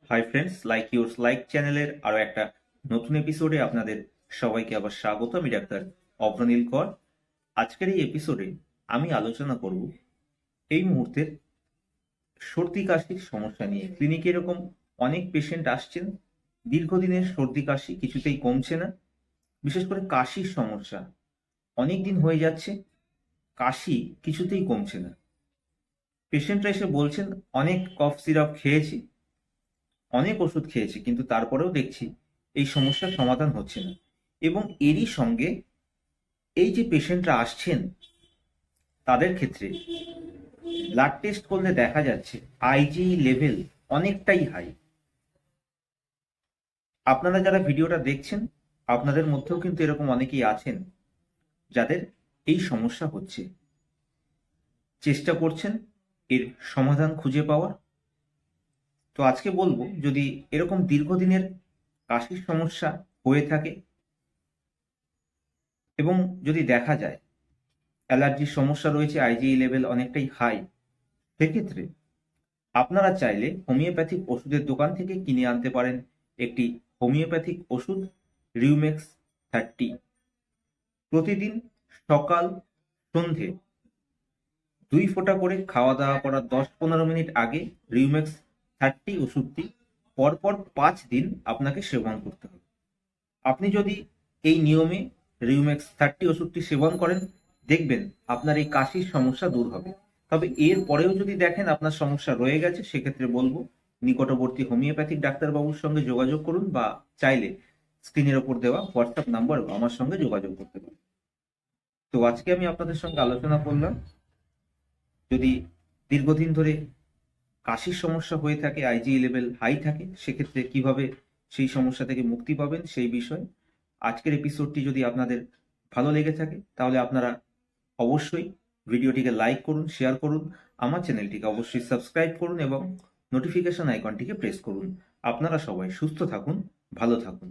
Hi friends, like yours like চ্যানেলের আরো একটা নতুন এপিসোডে আপনাদের সবাইকে আবার স্বাগত। আমি ডাক্তার অভ্রনীল কর। আজকের এই এপিসোডে আমি আলোচনা করব এই মুহূর্তের সর্দি কাশির সমস্যা নিয়ে। ক্লিনিকে এরকম অনেক পেশেন্ট আসছেন, দীর্ঘদিনের সর্দি কাশি কিছুতেই কমছে না। বিশেষ করে কাশির সমস্যা অনেক দিন হয়ে যাচ্ছে, কাশি কিছুতেই কমছে না। পেশেন্টরা এসে বলছেন অনেক কফ সিরাপ খেয়েছি, অনেক ওষুধ খেয়েছি, কিন্তু তারপরেও দেখছি এই সমস্যার সমাধান হচ্ছে না। এবং এরই সঙ্গে এই যে পেশেন্টরা আসছেন তাদের ক্ষেত্রে ব্লাড টেস্ট করলে দেখা যাচ্ছে আইজিই লেভেল অনেকটাই হাই। আপনারা যারা ভিডিওটা দেখছেন আপনাদের মধ্যেও কিন্তু এরকম অনেকেই আছেন যাদের এই সমস্যা হচ্ছে, চেষ্টা করছেন এর সমাধান খুঁজে পাওয়ার। তো আজকে বলবো, যদি এরকম দীর্ঘদিনের কাশির সমস্যা হয়ে থাকে এবং যদি দেখা যায় অ্যালার্জির সমস্যা রয়েছে, আইজিই লেভেল অনেকটাই হাই, সেক্ষেত্রে আপনারা চাইলে হোমিওপ্যাথিক ওষুধের দোকান থেকে কিনে আনতে পারেন একটি হোমিওপ্যাথিক ওষুধ রিউমেক্স 30। প্রতিদিন সকাল সন্ধে 2 ফোঁটা করে খাওয়া দাওয়া করার 10-15 মিনিট আগে রিউমেক্স 30 ওষুধটি পরপর 5 দিন আপনাকে সেবন করতে হবে। আপনি যদি এই নিয়মে রিউমেক্স 30 ওষুধটি সেবন করেন, দেখবেন আপনার এই কাশির সমস্যা দূর হবে। তবে এর পরেও যদি দেখেন আপনার সমস্যা রয়ে গেছে, সেক্ষেত্রে বলবো নিকটবর্তী হোমিওপ্যাথিক ডাক্তারবাবুর সঙ্গে যোগাযোগ করুন, বা চাইলে স্ক্রিনের ওপর দেওয়া হোয়াটসঅ্যাপ নাম্বার আমার সঙ্গে যোগাযোগ করতে পারেন। তো আজকে আমি আপনাদের সঙ্গে আলোচনা করলাম, যদি দীর্ঘদিন ধরে কাশির সমস্যা হয়ে থাকে, আইজিই লেভেল হাই থাকে, সেক্ষেত্রে কিভাবে সেই সমস্যা থেকে মুক্তি পাবেন সেই বিষয়ে। আজকের এপিসোডটি যদি আপনাদের ভালো লেগে থাকে তাহলে আপনারা অবশ্যই ভিডিওটিকে লাইক করুন, শেয়ার করুন, আমার চ্যানেলটিকে অবশ্যই সাবস্ক্রাইব করুন এবং নোটিফিকেশন আইকনটিকে প্রেস করুন। আপনারা সবাই সুস্থ থাকুন, ভালো থাকুন।